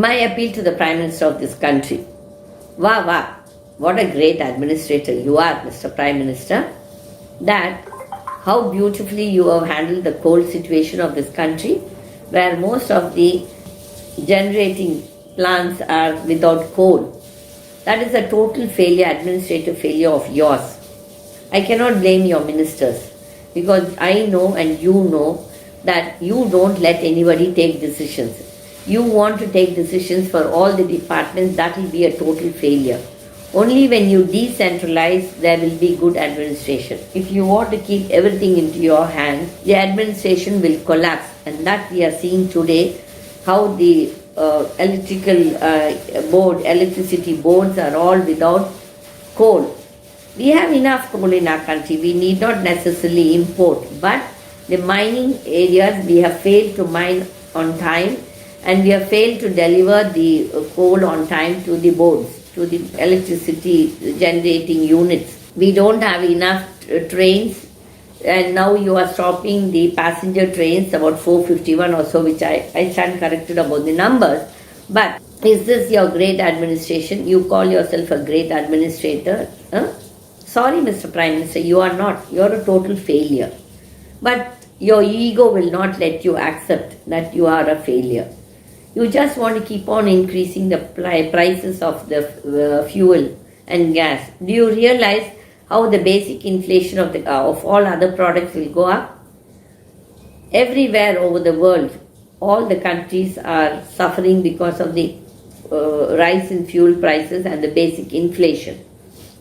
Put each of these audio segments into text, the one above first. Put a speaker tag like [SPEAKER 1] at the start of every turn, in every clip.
[SPEAKER 1] My appeal to the Prime Minister of this country. Wow, wow, what a great administrator you are, Mr. Prime Minister. That how beautifully you have handled the coal situation of this country, where most of the generating plants are without coal. That is a total failure, administrative failure of yours. I cannot blame your ministers because I know and you know that you don't let anybody take decisions. You want to take decisions for all the departments, that will be a total failure. Only when you decentralize, there will be good administration. If you want to keep everything into your hands, the administration will collapse. And that we are seeing today, how the electricity boards are all without coal. We have enough coal in our country. We need not necessarily import. But the mining areas, we have failed to mine on time. And we have failed to deliver the coal on time to the boards, to the electricity generating units. We don't have enough trains, and now you are stopping the passenger trains, about 451 or so, which I stand corrected about the numbers. But is this your great administration? You call yourself a great administrator? Huh? Sorry, Mr. Prime Minister, you are not. You are a total failure. But your ego will not let you accept that you are a failure. You just want to keep on increasing the prices of the fuel and gas. Do you realize how the basic inflation of all other products will go up? Everywhere over the world, all the countries are suffering because of the rise in fuel prices and the basic inflation.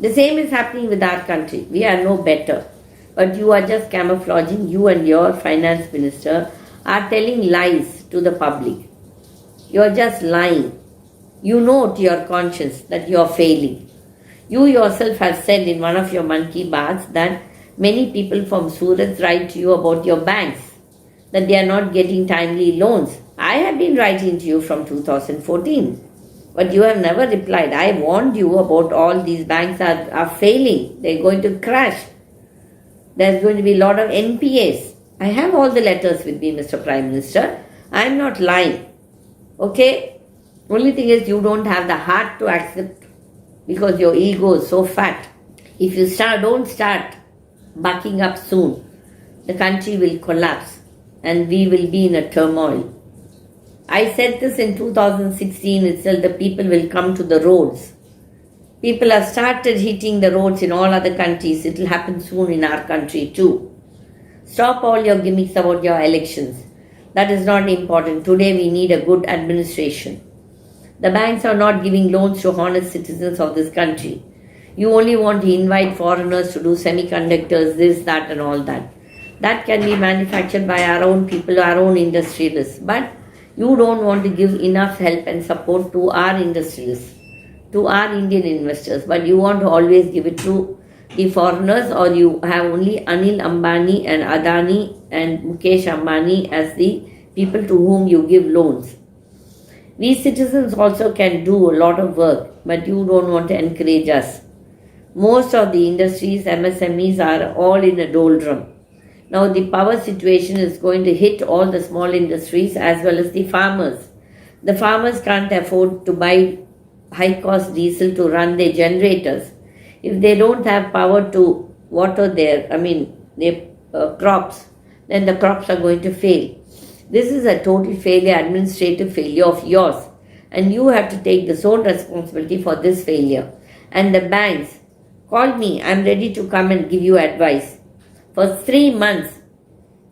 [SPEAKER 1] The same is happening with our country. We are no better. But you are just camouflaging. You and your finance minister are telling lies to the public. You are just lying. You know to your conscience that you are failing. You yourself have said in one of your Man Ki Baats that many people from Surat write to you about your banks, that they are not getting timely loans. I have been writing to you from 2014, but you have never replied. I warned you about all these banks are failing. They are going to crash. There is going to be a lot of NPAs. I have all the letters with me, Mr. Prime Minister. I am not lying. Okay? Only thing is you don't have the heart to accept because your ego is so fat. If you don't start bucking up soon, the country will collapse and we will be in a turmoil. I said this in 2016 itself, the people will come to the roads. People have started hitting the roads in all other countries. It will happen soon in our country too. Stop all your gimmicks about your elections. That is not important. Today we need a good administration. The banks are not giving loans to honest citizens of this country. You only want to invite foreigners to do semiconductors, this, that and all that. That can be manufactured by our own people, our own industrialists. But you don't want to give enough help and support to our industrialists, to our Indian investors. But you want to always give it to the foreigners, or you have only Anil Ambani and Adani and Mukesh Ambani as the people to whom you give loans. We citizens also can do a lot of work, but you don't want to encourage us. Most of the industries, MSMEs, are all in a doldrum. Now the power situation is going to hit all the small industries as well as the farmers. The farmers can't afford to buy high cost diesel to run their generators. If they don't have power to water their crops, then the crops are going to fail. This is a total failure, administrative failure of yours. And you have to take the sole responsibility for this failure. And the banks, call me, I'm ready to come and give you advice. For 3 months,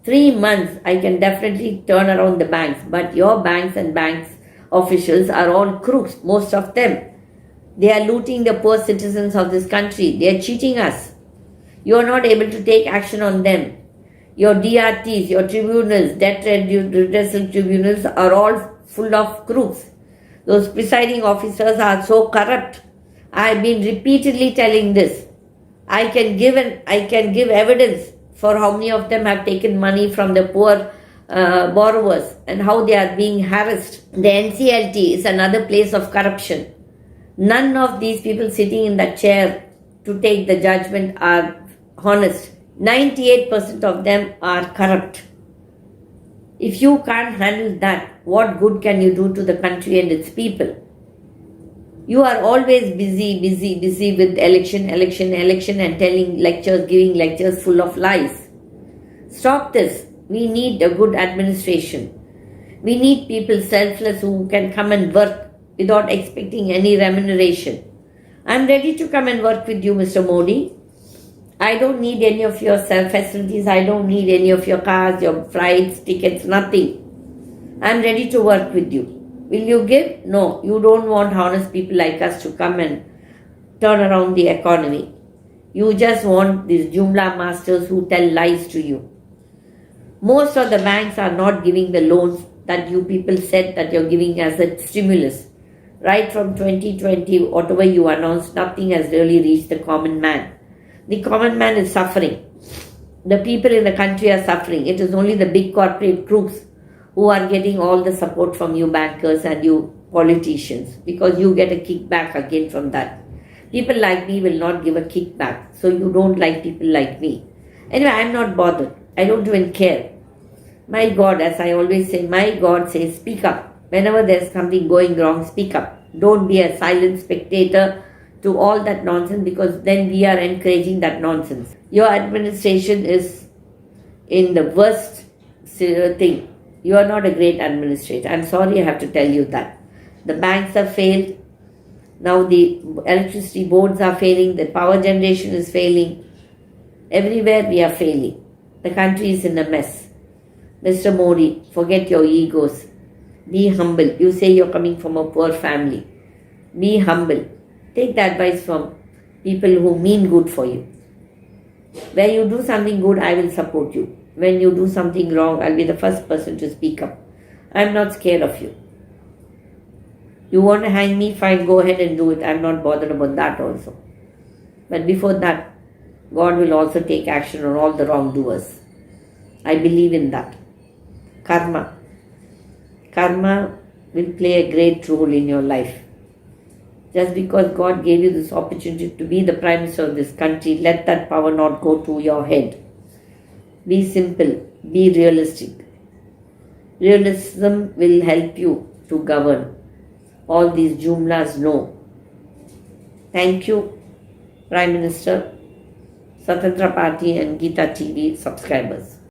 [SPEAKER 1] I can definitely turn around the banks. But your banks and banks officials are all crooks, most of them. They are looting the poor citizens of this country. They are cheating us. You are not able to take action on them. Your DRTs, your tribunals, debt redressal tribunals are all full of crooks. Those presiding officers are so corrupt. I have been repeatedly telling this. I can give evidence for how many of them have taken money from the poor borrowers and how they are being harassed. The NCLT is another place of corruption. None of these people sitting in that chair to take the judgment are honest. 98% of them are corrupt. If you can't handle that, what good can you do to the country and its people? You are always busy with election, and telling lectures, giving lectures full of lies. Stop this. We need a good administration. We need people selfless who can come and work without expecting any remuneration. I'm ready to come and work with you, Mr. Modi. I don't need any of your facilities. I don't need any of your cars, your flights, tickets, nothing. I'm ready to work with you. Will you give? No, you don't want honest people like us to come and turn around the economy. You just want these Jumla masters who tell lies to you. Most of the banks are not giving the loans that you people said that you're giving as a stimulus. Right from 2020, whatever you announced, nothing has really reached the common man. The common man is suffering. The people in the country are suffering. It is only the big corporate crooks who are getting all the support from you bankers and you politicians, because you get a kickback again from that. People like me will not give a kickback, so you don't like people like me. Anyway, I'm not bothered. I don't even care. My God, as I always say, my God says, speak up. Whenever there's something going wrong, speak up. Don't be a silent spectator to all that nonsense, because then we are encouraging that nonsense. Your administration is in the worst thing. You are not a great administrator. I'm sorry, I have to tell you that. The banks have failed. Now the electricity boards are failing. The power generation is failing. Everywhere we are failing. The country is in a mess. Mr. Modi, forget your egos. Be humble. You say you're coming from a poor family. Be humble. Take the advice from people who mean good for you. Where you do something good, I will support you. When you do something wrong, I'll be the first person to speak up. I'm not scared of you. You want to hang me? Fine, go ahead and do it. I'm not bothered about that also. But before that, God will also take action on all the wrongdoers. I believe in that. Karma. Karma will play a great role in your life. Just because God gave you this opportunity to be the Prime Minister of this country, let that power not go to your head. Be simple. Be realistic. Realism will help you to govern. All these Jumlas know. Thank you, Prime Minister, Swatantra Party and GITA TV subscribers.